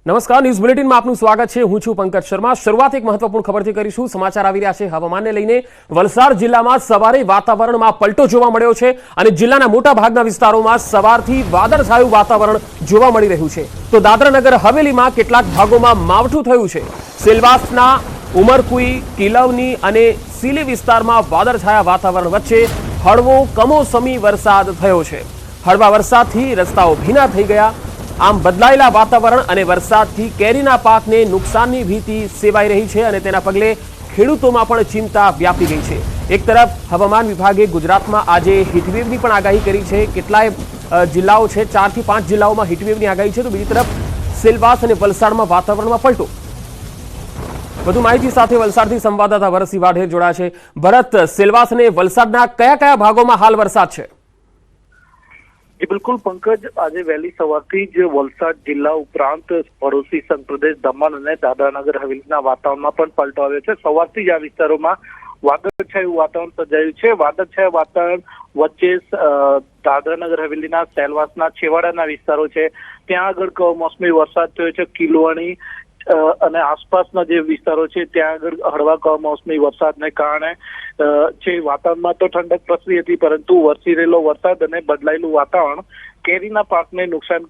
નમસ્કાર, ન્યૂઝ બુલેટિનમાં આપનું સ્વાગત છે। હું છું પંકજ શર્મા। શરૂઆત એક મહત્વપૂર્ણ ખબરથી કરીશું। સમાચાર આવી રહ્યા છે હવામાનને લઈને। વલસાડ જિલ્લામાં સવારે વાતાવરણમાં પલટો જોવા મળ્યો છે અને જિલ્લાના મોટા ભાગના વિસ્તારોમાં સવારથી વાદળછાયું વાતાવરણ જોવા મળી રહ્યું છે। તો દાદરાનગર હવેલીમાં કેટલાક ભાગોમાં માવઠું થયું છે। સેલવાસના ઉમરકુઈ, કિલવની અને સીલી વિસ્તારમાં વાદળછાયા વાતાવરણ વચ્ચે હળવો કમોસમી વરસાદ થયો છે। હળવા વરસાદથી રસ્તાઓ ભીના થઈ ગયા। આમ બદલાયેલા વાતાવરણ અને વરસાદથી કેરીના પાકને નુકસાનની ભીતિ સેવાઈ રહી છે અને તેના પગલે ખેડૂતોમાં પણ ચિંતા વ્યાપી ગઈ છે। એક તરફ હવામાન વિભાગે ગુજરાતમાં આજે હીટવેવની પણ આગાહી કરી છે। કેટલાય જિલ્લાઓ છે, 4 થી 5 જિલ્લાઓમાં હીટવેવની આગાહી છે। તો બીજી તરફ સેલવાસ અને વલસાડમાં વાતાવરણમાં પલટો। વધુ માહિતી સાથે વલસાડથી સંવાદદાતા ભરતસિંહ વાઢેર જોડાયા છે। ભરત, સેલવાસ અને વલસાડના કયા કયા ભાગોમાં હાલ વરસાદ છે? जी बिल्कुल पंकज, आज वહેલી સવારથી જ વલસાડ જિલ્લા ઉપરાંત પડોશી સંઘ પ્રદેશ દમણ અને દાદરાનગર હવેલીના વાતાવરણમાં પણ પલટો આવ્યો છે। સવારથી જ આ વિસ્તારોમાં વાદળછાયું વાતાવરણ સર્જાયું છે। વાદળછાયા વાતાવરણ વચ્ચે દાદરાનગર હવેલીના સેલવાસના છેવાડાના વિસ્તારો છે ત્યાં આગળ કમોસમી વરસાદ થયો છે। કિલવાણી અને આસપાસના જે વિસ્તારો છે ત્યાં આગળ હળવા કમોસમી વરસાદને કારણે વાતાવરણમાં તો ઠંડક પ્રસરી હતી, પરંતુ વરસી રહેલો વરસાદ અને બદલાયેલું વાતાવરણ કેરીના પાકને નુકસાન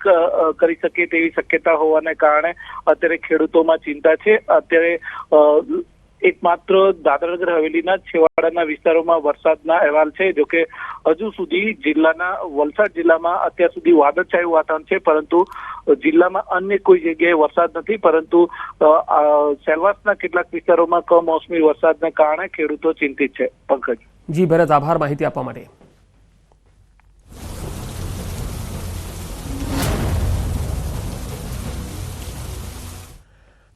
કરી શકે તેવી શક્યતા હોવાને કારણે અત્યારે ખેડૂતોમાં ચિંતા છે। અત્યારે એકમાત્ર દાદરાનગર હવેલીના છેવાડાના વિસ્તારોમાં વરસાદના અહેવાલ છે। જોકે હજુ સુધી જિલ્લાના વલસાડ જિલ્લામાં અત્યાર સુધી વાદળછાયું વાતાવરણ છે, પરંતુ જિલ્લામાં અન્ય કોઈ જગ્યાએ વરસાદ નથી। પરંતુ સેલવાસના કેટલાક વિસ્તારોમાં કમોસમી વરસાદને કારણે ખેડૂતો ચિંતિત છે। પંકજ જી ભરત, આભાર માહિતી આપવા માટે।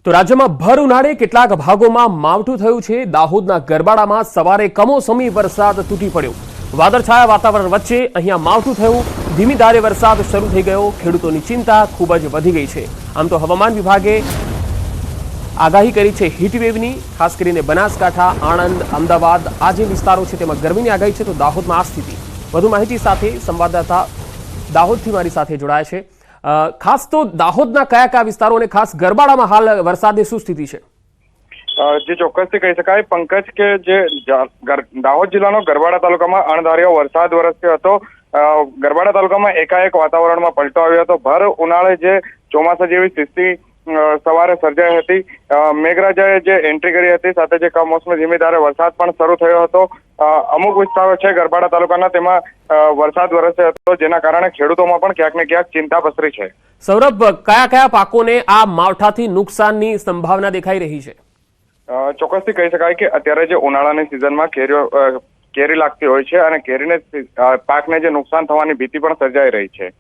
તો રાજ્યમાં ભર ઉનાળે કેટલાક ભાગોમાં માવઠું થયું છે। દાહોદના ગરબાડામાં સવારે કમોસમી વરસાદ તૂટી પડ્યો। વાદળછાયા વાતાવરણ વચ્ચે અહીંયા માવઠું થયું। ધીમી ધારે વરસાદ શરૂ થઈ ગયો। ખેડૂતોની ચિંતા ખૂબ જ વધી ગઈ છે। આમ તો હવામાન વિભાગે આગાહી કરી છે હીટવેવની। ખાસ કરીને બનાસકાંઠા, આણંદ, અમદાવાદ આ જે વિસ્તારો છે તેમાં ગરમીની આગાહી છે। તો દાહોદમાં આ સ્થિતિ। વધુ માહિતી સાથે સંવાદદાતા દાહોદથી મારી સાથે જોડાયા છે। ખાસ તો દાહોદના કયા કયા વિસ્તારો અને ખાસ ગરબાડામાં હાલ વરસાદની શું સ્થિતિ છે? જે ચોક્કસથી કહી શકાય પંકજ કે જે દાહોદ જિલ્લાનો ગરબાડા તાલુકામાં અણધાર્યો વરસાદ વરસ્યો હતો। ગરબાડા તાલુકામાં એકાએક વાતાવરણમાં પલટો આવ્યો હતો। ભર ઉનાળે જે ચોમાસા જેવી સ્થિતિ સવારે સર્જાઈ હતી। મેઘરાજાએ જે એન્ટ્રી કરી હતી, સાથે જે કમોસમી ધીમી ધારે વરસાદ પણ શરૂ થયો હતો। અમુક વિસ્તારો છે ગરબાડા તાલુકાના, તેમાં વરસાદ વરસ્યો હતો, જેના કારણે ખેડૂતોમાં પણ ક્યાંક ને ક્યાંક ચિંતા પસરી છે। સૌરભ, કયા કયા પાકોને આ માવઠાથી નુકસાનની સંભાવના દેખાઈ રહી છે? ચોક્કસથી કહી શકાય કે અત્યારે જે ઉનાળાની સિઝનમાં કેરી લાગતી હોય છે અને કેરીને પાકને જે નુકસાન થવાની ભીતિ પણ સર્જાઈ રહી છે।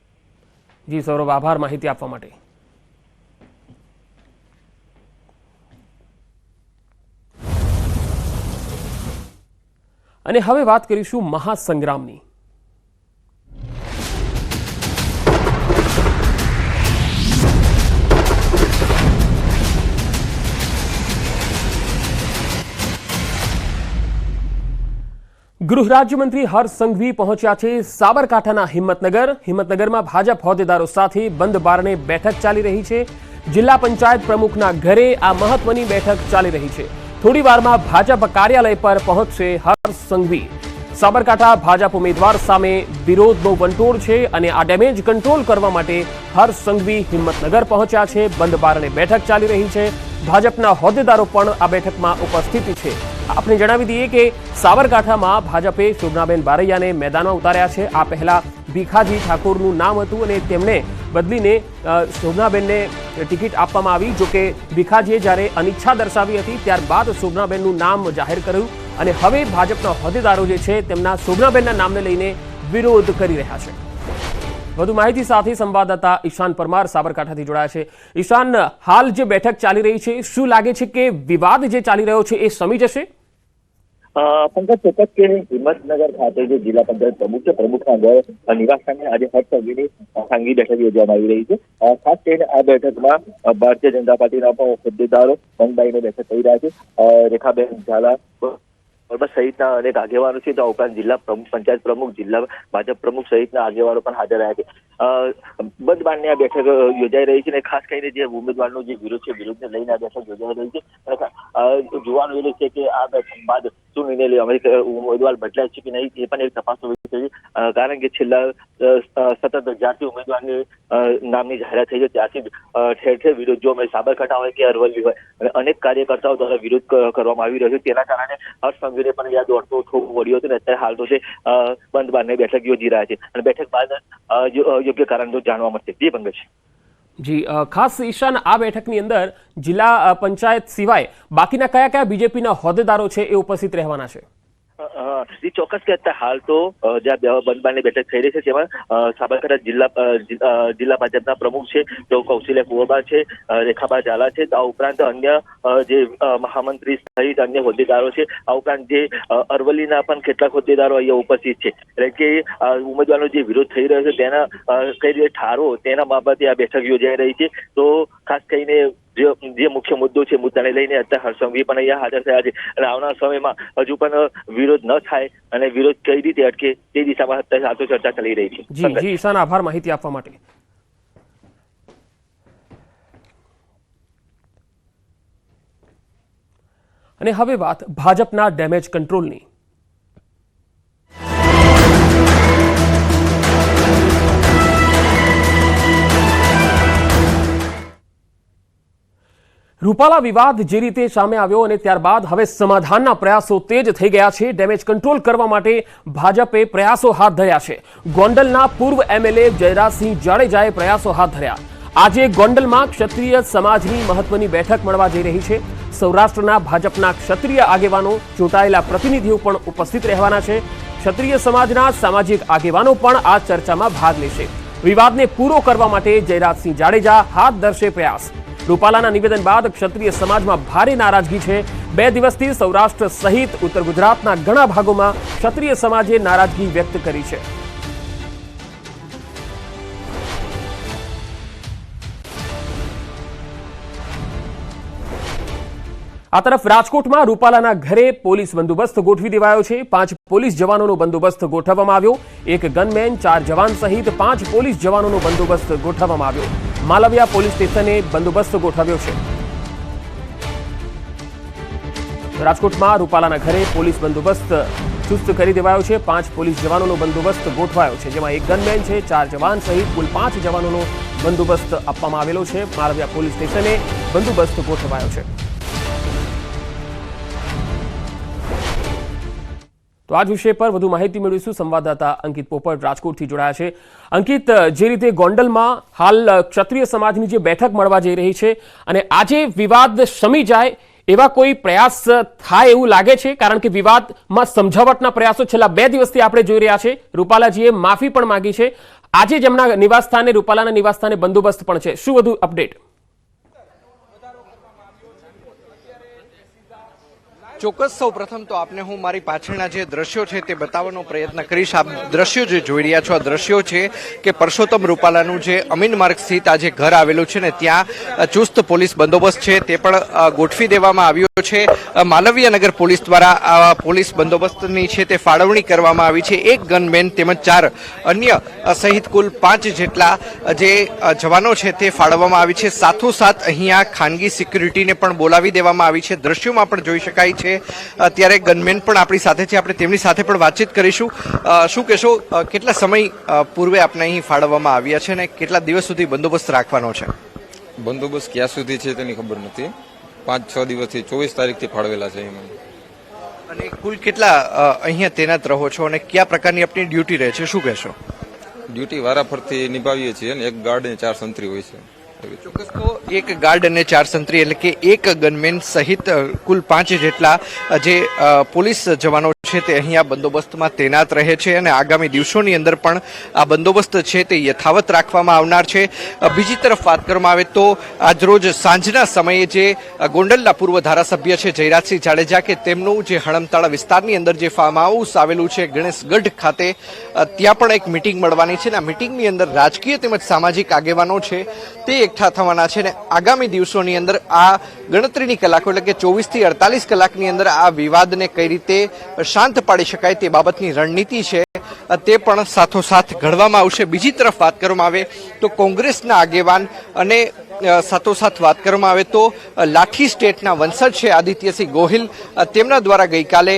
જી સૌરભ, આભાર માહિતી આપવા માટે। અને હવે વાત કરીશું મહાસંગ્રામની। ગૃહ રાજ્યમંત્રી હર્ષ સંઘવી પહોંચ્યા છે સાબરકાંઠાના હિંમતનગરમાં ભાજપ હોદ્દેદારો સાથે બંધ બારણે બેઠક ચાલી રહી છે। જિલ્લા પંચાયત પ્રમુખના ઘરે આ મહત્વની બેઠક ચાલી રહી છે। થોડી વારમાં ભાજપ કાર્યાલય પર પહોંચશે હર્ષ સંઘવી। સાબરકાંઠા ભાજપ ઉમેદવાર સામે વિરોધનો વંટોળ છે અને આ ડેમેજ કંટ્રોલ કરવા માટે હર્ષ સંઘવી હિંમતનગર પહોંચ્યા છે। બંધ બારણે બેઠક ચાલી રહી છે। ભાજપના હોદ્દેદારો પણ આ બેઠકમાં ઉપસ્થિત છે। આપણે જણાવી દઈએ કે સાબરકાંઠામાં ભાજપે શોભનાબેન બારૈયાને મેદાનમાં ઉતાર્યા છે। આ પહેલા ભીખાજી ઠાકોરનું નામ હતું અને તેમને બદલીને શોભનાબેનને ટિકિટ આપવામાં આવી। જોકે ભીખાજીએ જ્યારે અનિચ્છા દર્શાવી હતી ત્યારબાદ શોભનાબેનનું નામ જાહેર કર્યું અને હવે ભાજપના હોદ્દેદારો જે છે તેમના શોભનાબેનના નામને લઈને વિરોધ કરી રહ્યા છે। વધુ માહિતી સાથે સંવાદદાતા ઈશાન પરમાર સાબરકાંઠાથી જોડાયા છે। ઈશાન, હાલ જે બેઠક ચાલી રહી છે, શું લાગે છે કે વિવાદ જે ચાલી રહ્યો છે એ શમી જશે? પંકજ, ચોક્કસ કે હિંમતનગર ખાતે જે જિલ્લા પંચાયત પ્રમુખ છે, પ્રમુખના ઘર નિવાસસ્થાને આજે હર્ષ સંઘવીની ખાનગી બેઠક યોજવામાં આવી રહી છે। ખાસ કરીને આ બેઠકમાં ભારતીય જનતા પાર્ટીના પણ હોદ્દેદારો બંધ બેઠક કરી રહ્યા છે। રેખાબેન ઝાલા સહિતના અનેક આગેવાનો છે। તો ઉપરાંત જિલ્લા પંચાયત પ્રમુખ, જિલ્લા ભાજપ પ્રમુખ સહિતના આગેવાનો પણ હાજર રહ્યા છે। બંધ બારણે આ બેઠક યોજાઈ રહી છે અને ખાસ કરીને જે ઉમેદવારનો જે વિરોધ છે વિરોધને લઈને આ બેઠક યોજાઈ રહી છે અને જોવાનું એ છે કે આ બેઠક બાદ શું નિર્ણય લેવામાં આવે, ઉમેદવાર બદલાય છે કે નહીં એ પણ એક તપાસ હોવી જોઈએ, કારણ કે છેલ્લા સતત જ્યારથી ઉમેદવારની નામની જાહેરાત થઈ છે ત્યારથી ઠેર ઠેર વિરોધ જો અમે સાબરકાંઠા હોય કે અરવલ્લી હોય અને અનેક કાર્યકર્તાઓ દ્વારા વિરોધ કરવામાં આવી રહ્યો છે. તેના કારણે હર્ષ સંઘવીને પણ યાદ દોડતો થોડું વળ્યો હતો અને અત્યારે હાલ તો છે બંધ બારણે બેઠક યોજી રહ્યા છે અને બેઠક બાદ યોગ્ય કારણ તો જાણવા મળશે. જી પંકજ. જી, ખાસ ઈશાન, આ બેઠકની અંદર જિલ્લા પંચાયત સિવાય બાકીના કયા કયા બીજેપીના હોદ્દેદારો છે એ ઉપસ્થિત રહેવાના છે? ચોક્કસ કે અત્યારે હાલ તો જ્યાં બંધ બારણે બેઠક થઈ રહી છે તેમાં સાબરકાંઠા જિલ્લા ભાજપના પ્રમુખ છે તો કૌશલ્યા કુંવરબા છે, રેખાબા ઝાલા છે, આ ઉપરાંત અન્ય જે મહામંત્રી સહિત અન્ય હોદ્દેદારો છે, આ ઉપરાંત જે અરવલ્લીના પણ કેટલાક હોદ્દેદારો અહીંયા ઉપસ્થિત છે. એટલે કે ઉમેદવારનો જે વિરોધ થઈ રહ્યો છે તેના કઈ રીતે ઠારો તેના બાબતે આ બેઠક યોજાઈ રહી છે. તો ખાસ કરીને જે મુખ્ય મુદ્દો છે મુદ્દાને લઈને અત્યારે હર્ષ સંઘવી પણ અહીંયા હાજર થયા છે અને આવનાર સમયમાં હજુ પણ વિરોધ ન થાય અને વિરોધ કઈ રીતે અટકે તે દિશામાં અત્યારે હાલ તો ચર્ચા ચાલી રહી છે. જી જી ઈશાન, આભાર માહિતી આપવા માટે. અને હવે વાત ભાજપના ડેમેજ કંટ્રોલની. રૂપાલા વિવાદ જે રીતે સામે આવ્યો અને ત્યારબાદ હવે સમાધાનના પ્રયાસો તેજ થઈ ગયા છે. ડેમેજ કંટ્રોલ કરવા માટે ભાજપે પ્રયાસો હાથ ધર્યા છે. ગોંડલના પૂર્વ એમએલએ જયરાજસિંહ જાડેજાએ પ્રયાસો હાથ ધર્યા. આજે ગોંડલમાં ક્ષત્રિય સમાજની મહત્વની બેઠક મળવા જઈ રહી છે. સૌરાષ્ટ્રના ભાજપના ક્ષત્રિય આગેવાનો, ચૂંટાયેલા પ્રતિનિધિઓ પણ ઉપસ્થિત રહેવાના છે. ક્ષત્રિય સમાજના સામાજિક આગેવાનો પણ આ ચર્ચામાં ભાગ લેશે. વિવાદને પૂરો કરવા માટે જયરાજસિંહ જાડેજા હાથ ધરશે પ્રયાસ. રૂપાલાના નિવેદન બાદ ક્ષત્રિય સમાજમાં ભારે નારાજગી છે. 2 દિવસથી સૌરાષ્ટ્ર સહિત ઉત્તર ગુજરાતના ઘણા ભાગોમાં ક્ષત્રિય સમાજે નારાજગી વ્યક્ત કરી છે. આ તરફ રાજકોટમાં રૂપાલાના ઘરે પોલીસ બંદોબસ્ત ગોઠવી દેવાયો છે. 5 પોલીસ જવાનોનો બંદોબસ્ત ગોઠવવામાં આવ્યો. 1 ગનમેન, 4 જવાન સહિત 5 પોલીસ જવાનોનો બંદોબસ્ત ગોઠવવામાં આવ્યો. માલવિયા પોલીસ સ્ટેશને બંદોબસ્ત ગોઠવ્યો છે. રાજકોટમાં રૂપાલાના ઘરે પોલીસ બંદોબસ્ત ચુસ્ત કરી દેવાયો છે. 5 પોલીસ જવાનોનો બંદોબસ્ત ગોઠવાયો છે, જેમાં 1 ગનમેન છે, 4 જવાન સહિત કુલ 5 જવાનોનો બંદોબસ્ત આપવામાં આવેલો છે. માલવિયા પોલીસ સ્ટેશને બંદોબસ્ત ગોઠવાયો છે. તો આ વિષય પર વધુ માહિતી મેળવીશું. સંવાદદાતા અંકિત પોપટ રાજકોટથી જોડાયા છે. અંકિત, જે રીતે ગોંડલમાં હાલ ક્ષત્રિય સમાજની જે બેઠક મળવા જઈ રહી છે અને આજે વિવાદ શમી જાય એવા કોઈ પ્રયાસ થાય એવું લાગે છે? કારણ કે વિવાદમાં સમજાવટના પ્રયાસો છેલ્લા 2 દિવસથી આપણે જોઈ રહ્યા છે. રૂપાલાજીએ માફી પણ માંગી છે. આજે જ એમના નિવાસસ્થાને, રૂપાલાના નિવાસસ્થાને બંદોબસ્ત પણ છે. શું વધુ અપડેટ? ચોક્કસ, સૌ પ્રથમ તો આપને હું મારી પાછળના જે દ્રશ્યો છે તે બતાવવાનો પ્રયત્ન કરીશ. આપ દ્રશ્યો જે જોઈ રહ્યા છો આ દ્રશ્યો છે કે પરસોત્તમ રૂપાલાનું જે અમીન માર્ગ સ્થિત આ જે ઘર આવેલું છે ને ત્યાં ચુસ્ત પોલીસ બંદોબસ્ત છે તે પણ ગોઠવી દેવામાં આવ્યો છે. માલવીયાનગર પોલીસ દ્વારા આ પોલીસ બંદોબસ્તની છે તે ફાળવણી કરવામાં આવી છે. 1 ગનમેન તેમજ 4 અન્ય સહિત કુલ 5 જેટલા જે જવાનો છે તે ફાળવવામાં આવી છે. સાથોસાથ અહીંયા ખાનગી સિક્યુરિટીને પણ બોલાવી દેવામાં આવી છે. દ્રશ્યોમાં પણ જોઈ શકાય છે. અત્યારે ગનમેન પણ આપણી સાથે છે, આપણે તેમની સાથે પણ વાતચીત કરીશું. શું કહેશો, કેટલા સમય પૂર્વે આપણે અહીં ફાળવવામાં આવ્યા છે અને કેટલા દિવસ સુધી બંદોબસ્ત રાખવાનો છે? બંદોબસ્ત ક્યાં સુધી છે તેની ખબર નથી. 5-6 દિવસથી 24 તારીખથી ફાળવેલા છે એમાં. અને કુલ કેટલા અહીંયા તૈનાત રહો છો અને કયા પ્રકારની આપની ડ્યુટી રહે છે, શું કહેશો? ડ્યુટી વારાફરતી નિભાવીએ છીએ અને 1 ગાર્ડ અને 4 સંત્રી હોય છે. ચોક્કસ, તો 1 ગાર્ડ અને 4 સંત્રી એટલે કે 1 ગનમેન સહિત કુલ 5 જેટલા જે પોલીસ જવાનો છે તે અહીંયા બંદોબસ્તમાં તૈનાત રહે છે અને આગામી દિવસોની અંદર પણ આ બંદોબસ્ત છે તે યથાવત રાખવામાં આવનાર છે. બીજી તરફ વાત કરવામાં આવે તો આજરોજ સાંજના સમયે જે ગોંડલના પૂર્વ ધારાસભ્ય છે જયરાજસિંહ જાડેજા કે તેમનું જે હળમતાળા વિસ્તારની અંદર જે ફાર્મ હાઉસ આવેલું છે ગણેશગઢ ખાતે, ત્યાં પણ એક મિટિંગ મળવાની છે અને આ મિટિંગની અંદર રાજકીય તેમજ સામાજિક આગેવાનો છે તે એકઠા થવાના છે અને આગામી દિવસોની અંદર આ ગણતરીની કલાકો એટલે કે 24 થી 48 કલાકની અંદર આ વિવાદને કઈ રીતે શાંત પાડી શકાય તે બાબતની રણનીતિ છે તે પણ સાથોસાથ ઘડવામાં આવશે. બીજી તરફ વાત કરવામાં આવે તો કોંગ્રેસના આગેવાન અને સાથોસાથ વાત કરવામાં આવે તો લાઠી સ્ટેટના વંશજ છે આદિત્યસિંહ ગોહિલ, તેમના દ્વારા ગઈકાલે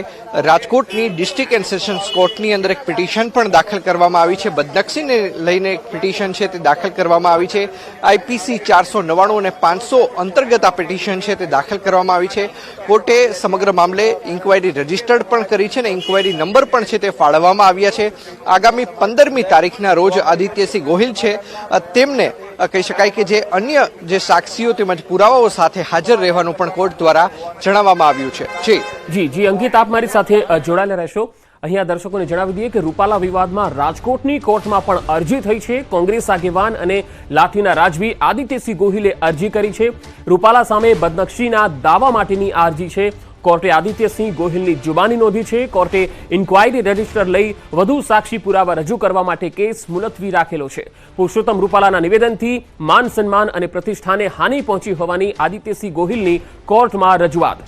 રાજકોટની ડિસ્ટ્રિક્ટ એન્ડ સેશન્સ કોર્ટની અંદર એક પિટિશન પણ દાખલ કરવામાં આવી છે. બદનક્ષીને લઈને એક પિટિશન છે તે દાખલ કરવામાં આવી છે. આઈપીસી 499 અને 500 અંતર્ગત આ પિટિશન છે તે દાખલ કરવામાં આવી છે. કોર્ટે સમગ્ર મામલે ઇન્કવાયરી રજીસ્ટર્ડ પણ કરી છે અને ઇન્કવાયરી નંબર પણ છે તે ફાળવવામાં આવ્યા છે. આગામી 15મી તારીખના રોજ આદિત્યસિંહ ગોહિલ છે તેમને કહી શકાય કે જે અન્ય જે સાક્ષીઓ તેમજ પુરાવાઓ સાથે હાજર રહેવાનું પણ કોર્ટ દ્વારા જણાવવામાં આવ્યું છે. જી અંકિત, આપ મારી સાથે જોડાયેલા રહેશો. અહીંયા દર્શકોને જણાવી દઈએ કે રૂપાલા વિવાદમાં રાજકોટની કોર્ટમાં પણ અરજી થઈ છે. કોંગ્રેસ આગેવાન અને લાઠીના રાજવી આદિત્યસિંહ ગોહિલે અરજી કરી છે. રૂપાલા સામે બદનક્ષીના દાવા માટેની આ અરજી છે. કોર્ટે આદિત્યસિંહ ગોહિલની જુબાની નોંધી છે. કોર્ટે ઇન્ક્વાયરી રજીસ્ટર લઈ વધુ સાક્ષી પુરાવા રજૂ કરવા માટે કેસ મુલતવી રાખેલો છે. પુરુષોત્તમ રૂપાલાના નિવેદનથી માન સન્માન અને પ્રતિષ્ઠાને હાનિ પહોંચી હોવાની આદિત્યસિંહ ગોહિલની કોર્ટમાં રજૂઆત.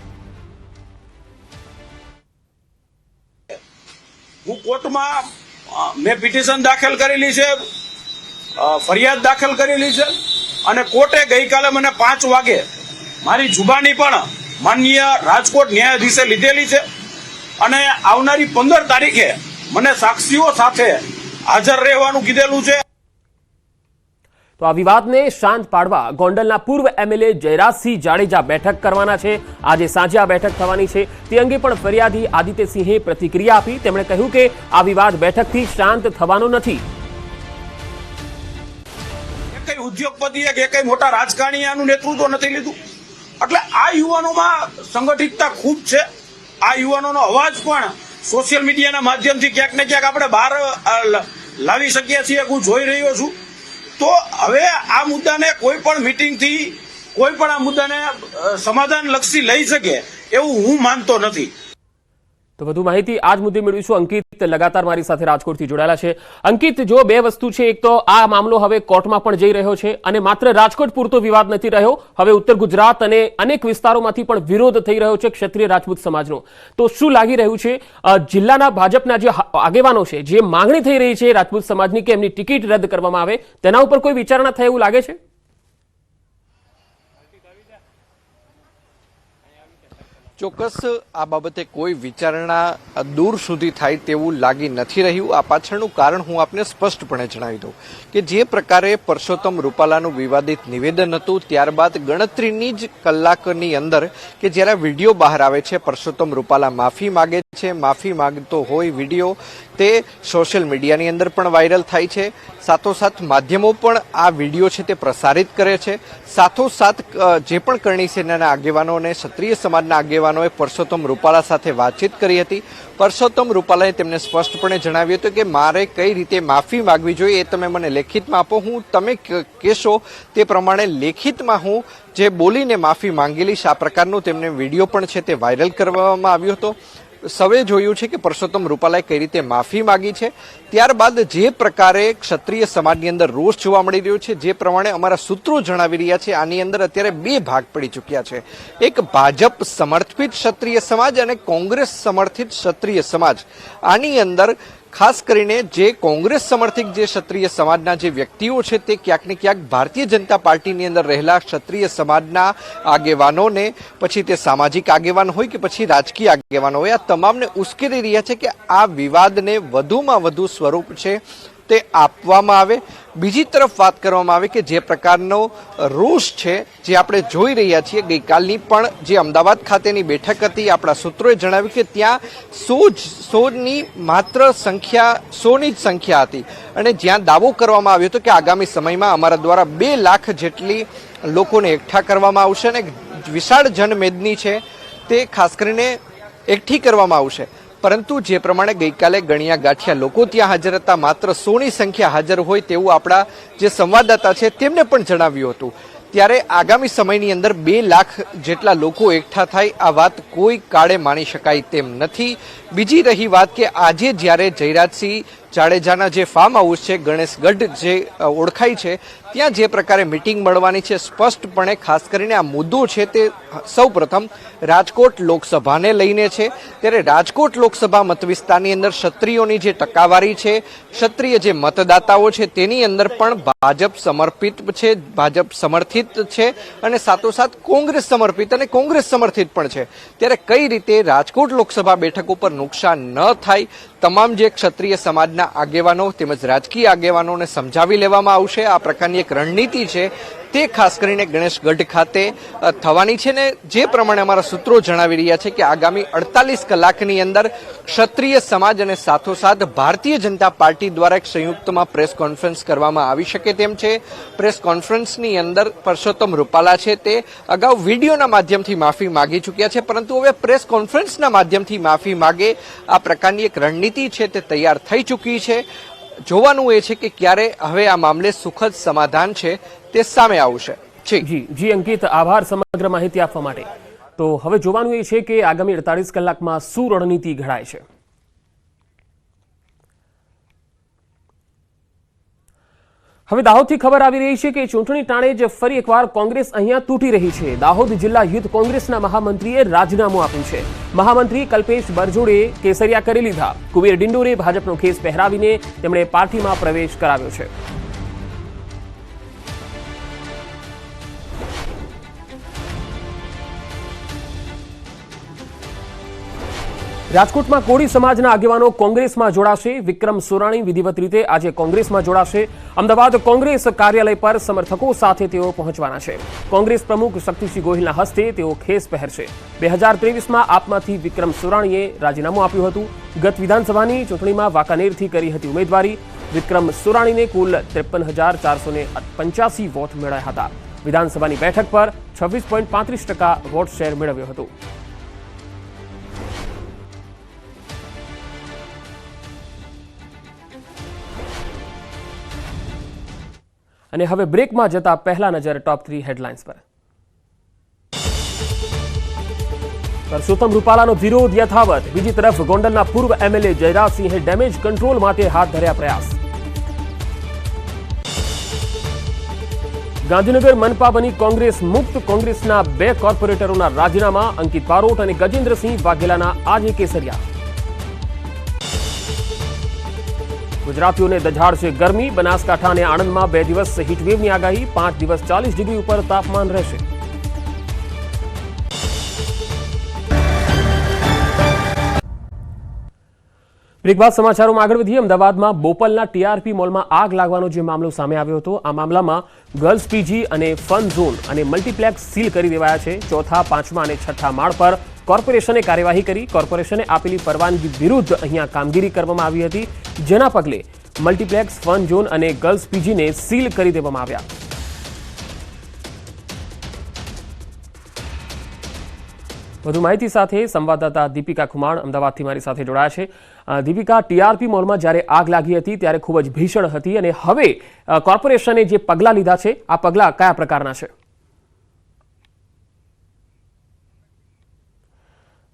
હું કોર્ટમાં મેં પિટિશન દાખલ કરેલી છે, ફરિયાદ દાખલ કરેલી છે અને કોર્ટે ગઈકાલે મને 5 વાગે મારી જુબાની પણ માનનીય રાજકોટ ન્યાયાધીશે લીધેલી છે અને આવનારી 15 તારીખે મને સાક્ષીઓ સાથે હાજર રહેવાનું કીધેલું છે. તો આ વિવાદને શાંત પાડવા ગોંડલના પૂર્વ એમએલએ જયરાજસિંહ જાડેજા બેઠક કરવાના છે. આજે સાંજે આ બેઠક થવાની છે. તે અંગે પણ ફરિયાદી આદિત્યસિંહે પ્રતિક્રિયા આપી. તેમણે કહ્યું કે આ વિવાદ બેઠકથી શાંત થવાનો નથી. કઈ ઉદ્યોગપતિએ કે કઈ મોટા રાજકારણીએ આનું નેતૃત્વ નથી લીધું. એટલે આ યુવાનોમાં સંગઠિતતા ખૂબ છે. આ યુવાનોનો અવાજ પણ સોશિયલ મીડિયાના માધ્યમથી ક્યાંક ને ક્યાંક આપણે બહાર લાવી શકીએ છીએ. હું જોઈ રહ્યો છું. તો હવે આ મુદ્દાને કોઈ પણ મીટિંગથી કોઈ પણ આ મુદ્દાને સમાધાન લક્ષી લઈ શકે એવું હું માનતો નથી. તો વધુ માહિતી આજ મુદ્દે મેળવીશું. અંકિત લગાતાર મારી સાથે રાજકોટથી જોડાયેલા છે. અંકિત, જો બે વસ્તુ છે, એક તો આ મામલો હવે કોર્ટમાં પણ જઈ રહ્યો છે અને માત્ર રાજકોટ પૂરતો વિવાદ નથી રહ્યો. હવે ઉત્તર ગુજરાત અને અનેક વિસ્તારોમાંથી પણ વિરોધ થઈ રહ્યો છે ક્ષત્રિય રાજપૂત સમાજનો. તો શું લાગી રહ્યું છે, જિલ્લાના ભાજપના જે આગેવાનો છે, જે માંગણી થઈ રહી છે રાજપૂત સમાજની કે એમની ટિકિટ રદ કરવામાં આવે, તેના ઉપર કોઈ વિચારણા થાય એવું લાગે છે? ચોક્કસ આ બાબતે કોઈ વિચારણા દૂર સુધી થાય તેવું લાગી નથી રહ્યું. આ પાછળનું કારણ હું આપને સ્પષ્ટપણે જણાવી દઉં કે જે પ્રકારે પરસોત્તમ રૂપાલાનું વિવાદિત નિવેદન હતું, ત્યારબાદ ગણતરીની જ કલાકની અંદર કે જ્યારે વિડીયો બહાર આવે છે, પરસોત્તમ રૂપાલા માફી માગે છે. માફી માંગતો હોય વિડીયો તે સોશિયલ મીડિયાની અંદર પણ વાયરલ થાય છે. સાથોસાથ માધ્યમો પણ આ વિડીયો છે તે પ્રસારિત કરે છે. સાથોસાથ જે પણ કરણી સેનાના આગેવાનો અને ક્ષત્રિય સમાજના આગેવાનોએ પરસોત્તમ રૂપાલા સાથે વાતચીત કરી હતી. પરસોત્તમ રૂપાલાએ તેમને સ્પષ્ટપણે જણાવ્યું હતું કે મારે કઈ રીતે માફી માંગવી જોઈએ એ તમે મને લેખિતમાં આપો. હું તમે કહેશો તે પ્રમાણે લેખિતમાં હું જે બોલીને માફી માંગેલી આ પ્રકારનો તેમને વિડીયો પણ છે તે વાયરલ કરવામાં આવ્યો હતો. સૌએ જોયું છે કે પરસોત્તમ રૂપાલાએ કઈ રીતે માફી માંગી છે. ત્યારબાદ જે પ્રકારે ક્ષત્રિય સમાજની અંદર રોષ જોવા મળી રહ્યો છે, જે પ્રમાણે અમારા સૂત્રો જણાવી રહ્યા છે, આની અંદર અત્યારે બે ભાગ પડી ચૂક્યા છે. એક ભાજપ સમર્થિત ક્ષત્રિય સમાજ અને કોંગ્રેસ સમર્થિત ક્ષત્રિય સમાજ. આની અંદર ખાસ કરીને જે કોંગ્રેસ સમર્થિત જે ક્ષત્રિય સમાજના જે વ્યક્તિઓ છે તે ક્યાંક ને ક્યાંક ભારતીય જનતા પાર્ટીની અંદર રહેલા ક્ષત્રિય સમાજના આગેવાનોને, પછી તે સામાજિક આગેવાન હોય કે પછી રાજકીય આગેવાન હોય, આ તમામને ઉશ્કેરી રહ્યા છે કે આ વિવાદને વધુમાં વધુ સ્વરૂપ છે તે આપવામાં આવે. બીજી તરફ વાત કરવામાં આવે કે જે પ્રકારનો રોષ છે જે આપણે જોઈ રહ્યા છીએ, ગઈકાલની પણ જે અમદાવાદ ખાતેની બેઠક હતી, આપણા સૂત્રોએ જણાવ્યું કે ત્યાં 100ની માત્ર સંખ્યા 100ની જ સંખ્યા હતી અને જ્યાં દાવો કરવામાં આવ્યો હતો કે આગામી સમયમાં અમારા દ્વારા 2 લાખ જેટલી લોકોને એકઠા કરવામાં આવશે અને વિશાળ જનમેદની છે તે ખાસ કરીને એકઠી કરવામાં આવશે. પરંતુ જે પ્રમાણે ગઈકાલે ગણ્યા ગાંઠિયા લોકો ત્યાં હાજર હતા, માત્ર 100ની સંખ્યા હાજર હોય તેવું આપણા જે સંવાદદાતા છે તેમને પણ જણાવ્યું હતું. ત્યારે આગામી સમયની અંદર 2 લાખ જેટલા લોકો એકઠા થાય આ વાત કોઈ કાળે માની શકાય તેમ નથી. બીજી રહી વાત કે આજે જ્યારે જયરાજસિંહ જાડેજાના જે ફાર્મ હાઉસ છે ગણેશગઢ જે ઓળખાય છે ત્યાં જે પ્રકારે મિટિંગ મળવાની છે સ્પષ્ટપણે ખાસ કરીને આ મુદ્દો છે તે સૌપ્રથમ રાજકોટ લોકસભાને લઈને છે। ત્યારે રાજકોટ લોકસભા મતવિસ્તારની અંદર ક્ષત્રિયોની જે ટકાવારી છે, ક્ષત્રિય જે મતદાતાઓ છે તેની અંદર પણ ભાજપ સમર્પિત છે, ભાજપ સમર્થિત છે અને સાથોસાથ કોંગ્રેસ સમર્પિત અને કોંગ્રેસ સમર્થિત પણ છે। ત્યારે કઈ રીતે રાજકોટ લોકસભા બેઠક ઉપર નુકસાન ન થાય તમામ જે ક્ષત્રિય સમાજના આગેવાનો તેમજ રાજકીય આગેવાનોને સમજાવી લેવામાં આવશે। આ પ્રકારની એક રણનીતિ છે તે ખાસ કરીને ગણેશગઢ ખાતે થવાની છે ને જે પ્રમાણે અમારા સૂત્રો જણાવી રહ્યા છે કે આગામી 48 કલાકની અંદર ક્ષત્રિય સમાજ અને સાથોસાથ ભારતીય જનતા પાર્ટી દ્વારા એક સંયુક્તમાં પ્રેસ કોન્ફરન્સ કરવામાં આવી શકે તેમ છે। પ્રેસ કોન્ફરન્સની અંદર પરસોત્તમ રૂપાલા છે તે અગાઉ વિડીયોના માધ્યમથી માફી માગી ચૂક્યા છે, પરંતુ હવે પ્રેસ કોન્ફરન્સના માધ્યમથી માફી માગે આ પ્રકારની એક રણનીતિ છે તે તૈયાર થઈ ચૂકી છે। જોવાનું એ છે કે ક્યારે હવે આ મામલે સુખદ સમાધાન છે તે સામે આવશે। જી અંકિત, આભાર સમગ્ર માહિતી આપવા માટે। તો હવે જોવાનું એ છે કે આગામી 48 કલાકમાં શું રણનીતિ ઘડાય છે। હવે દાહોદથી ખબર આવી રહી છે કે ચૂંટણી ટાણે જ ફરી એકવાર કોંગ્રેસ અહીંયા તૂટી રહી છે। દાહોદ જિલ્લા યુથ કોંગ્રેસના મહામંત્રીએ રાજીનામું આપ્યું છે। મહામંત્રી કલ્પેશ બરજોડે કેસરિયા કરી લીધા। કુબેર ડિંડોરે ભાજપનો ખેસ પહેરાવીને તેમણે પાર્ટીમાં પ્રવેશ કરાવ્યો છે। રાજકોટમાં કોળી સમાજના આગેવાનો કોંગ્રેસમાં જોડાશે। વિક્રમ સુરાણી વિધિવત રીતે આજે કોંગ્રેસમાં જોડાશે। અમદાવાદ કોંગ્રેસ કાર્યાલય પર સમર્થકો સાથે તેઓ પહોંચવાના છે। કોંગ્રેસ પ્રમુખ શક્તિસિંહ ગોહિલના હસ્તે તેઓ ખેસ પહેરશે। 2023માં આપમાંથી વિક્રમ સુરાણીએ રાજીનામું આપ્યું હતું। ગત વિધાનસભાની ચૂંટણીમાં વાંકાનેરથી કરી હતી ઉમેદવારી। વિક્રમ સુરાણીને કુલ 53,485 વોટ મળ્યા હતા। વિધાનસભાની બેઠક પર 26.35% વોટ શેર મેળવ્યો હતો। અને હવે બ્રેકમાં જતા પહેલા નજર ટોપ 3 હેડલાઇન્સ પર। પરસોત્તમ રૂપાલાનો વિરોધ યથાવત। બીજી તરફ ગોંડલના પૂર્વ એમએલએ જયરાજસિંહે ડેમેજ કંટ્રોલ માટે હાથ ધર્યા પ્રયાસ। ગાંધીનગર મનપા બની કોંગ્રેસ મુક્ત। કોંગ્રેસના 2 કોર્પોરેટરોના રાજીનામા। અંકિત બારોટ અને ગજેન્દ્રસિંહ વાઘેલાના આજે કેસરિયા। ગુજરાતીઓને દઝાડશે ગરમી। બનાસકાંઠા અને આણંદમાં 2 દિવસ હીટવેવની આગાહી। 5 દિવસ 40 ડિગ્રી ઉપર તાપમાન રહેશે। બ્રેક બાદ સમાચારોમાં આગળ વધીએ। અમદાવાદમાં બોપલના ટીઆરપી મોલમાં આગ લાગવાનો જે મામલો સામે આવ્યો હતો, આ મામલામાં ગર્લ્સ પીજી અને ફન ઝોન અને મલ્ટીપ્લેક્સ સીલ કરી દેવાયા છે। ચોથા, પાંચમા અને છઠ્ઠા માળ પર કોર્પોરેશને કાર્યવાહી કરી। કોર્પોરેશને આપેલી પરવાનગી વિરુદ્ધ અહીંયા કામગીરી કરવામાં આવી હતી, જેના પગલે મલ્ટીપ્લેક્સ, ફન ઝોન અને ગર્લ્સ પીજીને સીલ કરી દેવામાં આવ્યા। વધુ માહિતી સાથે સંવાદદાતા દીપિકા ખુમાણ અમદાવાદથી મારી સાથે જોડાયા છે। દીપિકા, ટીઆરપી મોલમાં જ્યારે આગ લાગી હતી ત્યારે ખૂબ જ ભીષણ હતી અને હવે કોર્પોરેશને જે પગલાં લીધા છે, આ પગલાં કયા પ્રકારના છે?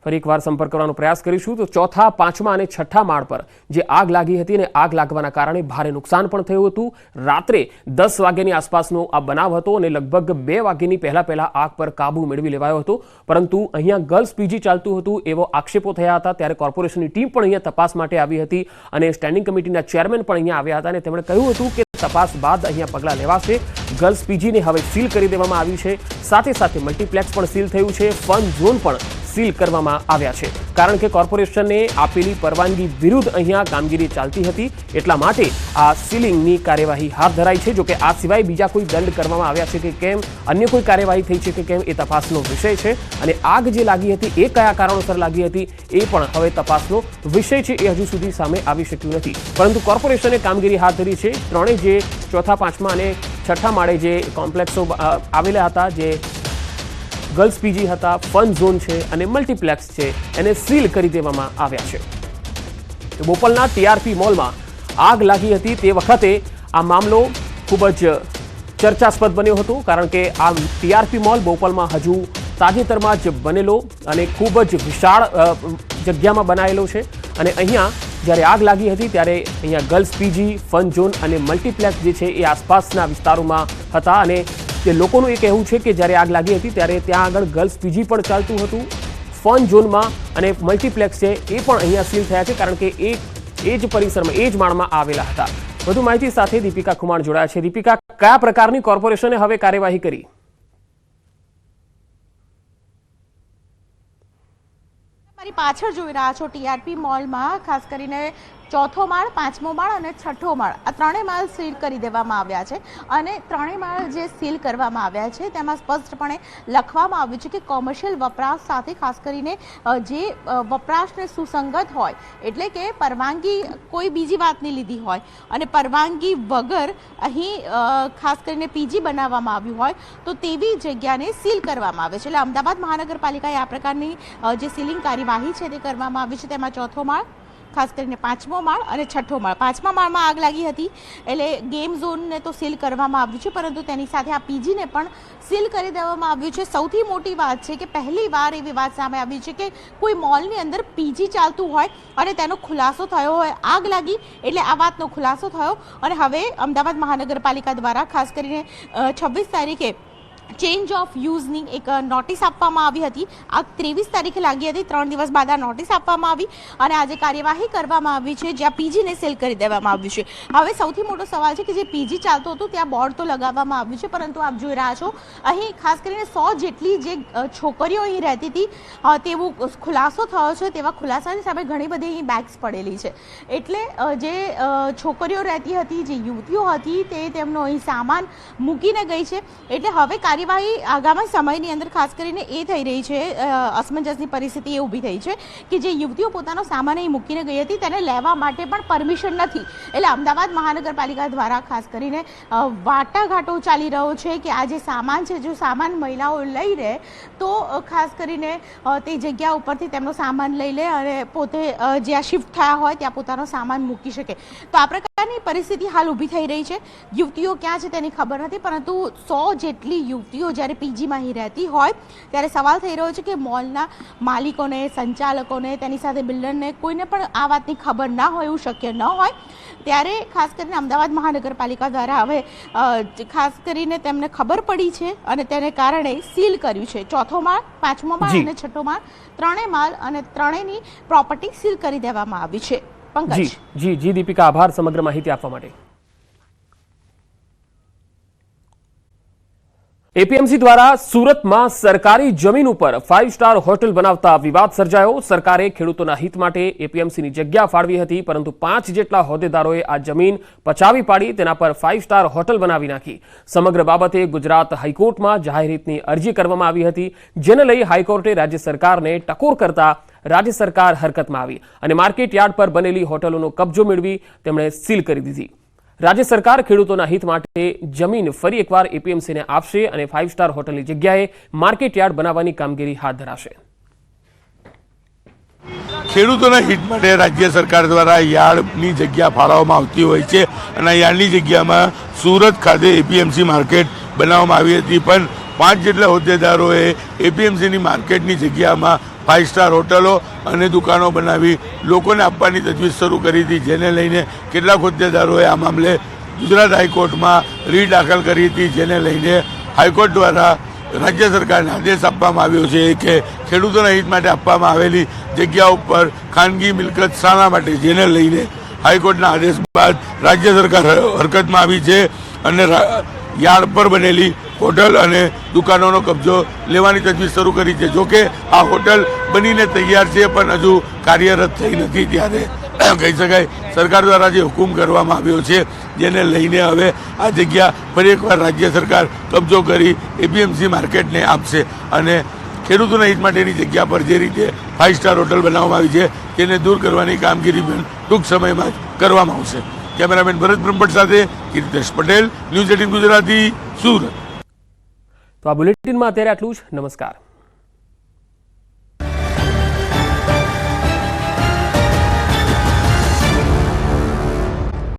ફરી એકવાર સંપર્ક કરવાનો પ્રયાસ કરીશું। તો ચોથા, પાંચમા અને છઠ્ઠા માળ પર જે આગ લાગી હતી અને આગ લાગવાના કારણે ભારે નુકસાન પણ થયું હતું। રાત્રે 10 વાગ્યાની આસપાસનો આ બનાવ હતો અને લગભગ 2 વાગ્યાની પહેલા આગ પર કાબુ મેળવી લેવાયો હતો, પરંતુ અહીંયા ગર્લ્સ પીજી ચાલતું હતું એવો આક્ષેપો થયા હતા। ત્યારે કોર્પોરેશનની ટીમ પણ અહીંયા તપાસ માટે આવી હતી અને સ્ટેન્ડિંગ કમિટીના ચેરમેન પણ અહીંયા આવ્યા હતા અને તેમણે કહ્યું હતું કે તપાસ બાદ અહીંયા પગલાં લેવાશે। ગર્લ્સ પીજીને હવે સીલ કરી દેવામાં આવ્યું છે, સાથે સાથે મલ્ટીપ્લેક્સ પણ સીલ થયું છે, ફન ઝોન પણ સીલ કરવામાં આવ્યા છે, કારણ કે કોર્પોરેશને આપેલી પરવાનગી વિરુદ્ધ અહીંયા કામગીરી ચાલતી હતી, એટલા માટે આ સીલિંગની કાર્યવાહી હાથ ધરાઈ છે। જોકે આ સિવાય બીજા કોઈ દંડ કરવામાં આવ્યા છે કે કેમ, અન્ય કોઈ કાર્યવાહી થઈ છે કે કેમ, એ તપાસનો વિષય છે અને આગ જે લાગી હતી એ કયા કારણોસર લાગી હતી એ પણ હવે તપાસનો વિષય છે, એ હજુ સુધી સામે આવી શક્યું નથી। પરંતુ કોર્પોરેશને કામગીરી હાથ ધરી છે। ત્રણેય જે ચોથા, પાંચમા અને છઠ્ઠા માળે જે કોમ્પ્લેક્સો આવેલા હતા, જે ગર્લ્સ પીજી હતા, ફન ઝોન છે અને મલ્ટીપ્લેક્સ છે, એને સીલ કરી દેવામાં આવ્યા છે। તો બોપલના ટીઆરપી મોલમાં આગ લાગી હતી તે વખતે આ મામલો ખૂબ જ ચર્ચાસ્પદ બન્યો હતો, કારણ કે આ ટીઆરપી મોલ બોપલમાં હજુ તાજેતરમાં જ બનેલો અને ખૂબ જ વિશાળ જગ્યામાં બનાવેલો છે અને અહીંયા જ્યારે આગ લાગી હતી ત્યારે અહીંયા ગર્લ્સ પીજી, ફન ઝોન અને મલ્ટીપ્લેક્સ જે છે એ આસપાસના વિસ્તારોમાં હતા અને તે લોકોનું એ કહેવું છે કે જ્યારે આગ લાગી હતી ત્યારે ત્યાં આગળ ગર્લ્સ પીજી પણ ચાલતું હતું, ફન ઝોનમાં અને મલ્ટીપ્લેક્સ છે એ પણ અહીંયા સીલ થયા છે કારણ કે એ જ પરિસરમાં એ જ માળમાં આવેલા હતા. વધુ માહિતી સાથે દીપિકા ખુમાણ જોડાયા છે. દીપિકા, કયા પ્રકારની કોર્પોરેશને હવે કાર્યવાહી કરી? મારી પાછળ જોઈ રહ્યા છો ટીઆરપી મોલમાં ખાસ કરીને ચોથો માળ, પાંચમો માળ અને છઠ્ઠો માળ આ ત્રણેય માળ સીલ કરી દેવામાં આવ્યા છે અને ત્રણેય માળ જે સીલ કરવામાં આવ્યા છે તેમાં સ્પષ્ટપણે લખવામાં આવ્યું છે કે કોમર્શિયલ વપરાશ સાથે ખાસ કરીને જે વપરાશને સુસંગત હોય એટલે કે પરવાનગી કોઈ બીજી વાતની લીધી હોય અને પરવાનગી વગર અહીં ખાસ કરીને પીજી બનાવવામાં આવ્યું હોય તો તેવી જગ્યાને સીલ કરવામાં આવે છે. એટલે અમદાવાદ મહાનગરપાલિકાએ આ પ્રકારની જે સીલિંગ કાર્યવાહી છે તે કરવામાં આવી છે. તેમાં ચોથો માળ, ખાસ કરીને પાંચમો માળ અને છઠ્ઠો માળ. પાંચમા માળમાં આગ લાગી હતી એટલે ગેમ ઝોનને તો સીલ કરવામાં આવ્યું છે પરંતુ તેની સાથે આ પીજીને પણ સીલ કરી દેવામાં આવ્યું છે. સૌથી મોટી વાત છે કે પહેલી વાર એવી વાત સામે આવી છે કે કોઈ મોલની અંદર પીજી ચાલતું હોય અને તેનો ખુલાસો થયો હોય. આગ લાગી એટલે આ વાતનો ખુલાસો થયો અને હવે અમદાવાદ મહાનગરપાલિકા દ્વારા ખાસ કરીને 26 તારીખે ચેન્જ ઓફ યુઝની એક નોટિસ આપવામાં આવી હતી. આ 23 તારીખે લાગી હતી. 3 દિવસ બાદ આ નોટિસ આપવામાં આવી અને આજે કાર્યવાહી કરવામાં આવી છે જ્યાં પીજીને સીલ કરી દેવામાં આવ્યું છે. હવે સૌથી મોટો સવાલ છે કે જે પીજી ચાલતું હતું ત્યાં બોર્ડ તો લગાવવામાં આવ્યું છે પરંતુ આપ જોઈ રહ્યા છો અહીં ખાસ કરીને 100 જેટલી જે છોકરીઓ અહીં રહેતી હતી તેવું ખુલાસો થયો છે. તેવા ખુલાસાની સામે ઘણી બધી અહીં બેગ્સ પડેલી છે. એટલે જે છોકરીઓ રહેતી હતી, જે યુવતીઓ હતી તે તેમનો અહીં સામાન મૂકીને ગઈ છે. એટલે હવે કાર્યવાહી આગામી સમયની અંદર ખાસ કરીને એ થઈ રહી છે, અસમંજસની પરિસ્થિતિ એ ઊભી થઈ છે કે જે યુવતીઓ પોતાનો સામાન અહીં મૂકીને ગઈ હતી તેને લેવા માટે પણ પરમિશન નથી. એટલે અમદાવાદ મહાનગરપાલિકા દ્વારા ખાસ કરીને વાટાઘાટો ચાલી રહ્યો છે કે આ જે સામાન છે, જો સામાન મહિલાઓ લઈ રહે તો ખાસ કરીને તે જગ્યા ઉપરથી તેમનો સામાન લઈ લે અને પોતે જ્યાં શિફ્ટ થયા હોય ત્યાં પોતાનો સામાન મૂકી શકે. તો આ પ્રકારની પરિસ્થિતિ હાલ ઊભી થઈ રહી છે. યુવતીઓ ક્યાં છે તેની ખબર નથી પરંતુ 100 જેટલી યુવતીઓ જ્યારે પીજીમાં અહીં રહેતી હોય ત્યારે સવાલ થઈ રહ્યો છે કે મોલના માલિકોને, સંચાલકોને, તેની સાથે બિલ્ડરને કોઈને પણ આ વાતની ખબર ના હોય, એવું શક્ય ન હોય. ત્યારે ખાસ કરીને અમદાવાદ મહાનગરપાલિકા દ્વારા હવે ખાસ કરીને તેમને ખબર પડી છે અને તેને કારણે સીલ કર્યું છે. ચોથો માળ, પાંચમો માળ અને છઠ્ઠો માળ, ત્રણેય માળ અને ત્રણેયની પ્રોપર્ટી સીલ કરી દેવામાં આવી છે. પંકજ. જી દીપિકા, આભાર સમગ્ર માહિતી આપવા માટે. એપીએમસી દ્વારા સુરતમાં સરકારી જમીન ઉપર 5 સ્ટાર હોટેલ બનાવતા વિવાદ સર્જાયો. સરકારે ખેડૂતોના હિત માટે એપીએમસીની જગ્યા ફાળવી હતી પરંતુ 5 જેટલા હોદ્દેદારોએ આ જમીન પચાવી પાડી તેના પર 5 સ્ટાર હોટેલ બનાવી નાખી. સમગ્ર બાબતે ગુજરાત હાઈકોર્ટમાં જાહેરહિતની અરજી કરવામાં આવી હતી જેને લઈ હાઈકોર્ટે રાજ્ય સરકારને ટકોર કરતા રાજ્ય સરકાર હરકતમાં આવી અને માર્કેટ યાર્ડ પર બનેલી હોટેલોનો કબજો મેળવી તેમણે સીલ કરી દીધી. રાજ્ય સરકાર ખેડૂતોના હિત માટે જમીન ફરી એકવાર એપીએમસીને આપશે અને 5 સ્ટાર હોટલની જગ્યાએ માર્કેટ યાર્ડ બનાવવાની કામગીરી હાથ ધરાશે. ખેડૂતોના હિત માટે રાજ્ય સરકાર દ્વારા યાર્ડની જગ્યા ફાળવવામાં આવતી હોય છે અને યાર્ડની જગ્યામાં સુરત ખાતે એપીએમસી માર્કેટ બનાવવામાં આવી હતી પણ 5 જેટલા હોદ્દેદારોએ એપીએમસીની માર્કેટની જગ્યામાં 5 સ્ટાર હોટલો અને દુકાનો બનાવી લોકોને આપવાની તજવીજ શરૂ કરી હતી જેને લઈને કેટલાક હોદ્દેદારોએ આ મામલે ગુજરાત હાઈકોર્ટમાં રીટ દાખલ કરી હતી જેને લઈને હાઈકોર્ટ દ્વારા રાજ્ય સરકારને આદેશ આપવામાં આવ્યો છે કે ખેડૂતોના હિત માટે આપવામાં આવેલી જગ્યા ઉપર ખાનગી મિલકત શાના માટે, જેને લઈને હાઈકોર્ટના આદેશ બાદ રાજ્ય સરકાર હરકતમાં આવી છે અને યાર્ડ પર બનેલી હોટલ અને દુકાનોનો કબજો લેવાની તજવીજ શરૂ કરી છે. જોકે આ હોટલ બનીને તૈયાર છે પણ હજુ કાર્યરત થઈ નથી. ત્યારે કહી શકાય સરકાર દ્વારા જે હુકુમ કરવામાં આવ્યો છે જેને લઈને હવે આ જગ્યા ફરી એકવાર રાજ્ય સરકાર કબજો કરી એપીએમસી માર્કેટને આપશે અને ખેડૂતોના હિત માટેની જગ્યા પર જે રીતે 5 સ્ટાર હોટલ બનાવવામાં આવી છે તેને દૂર કરવાની કામગીરી પણ ટૂંક સમયમાં જ કરવામાં આવશે. કેમેરામેન ભરત બ્રહ્મભટ્ટ સાથે કીર્તેશ પટેલ, ન્યૂઝ 18 ગુજરાતી, સુરત. તો આ બુલેટિનમાં અત્યારે આટલું જ. નમસ્કાર.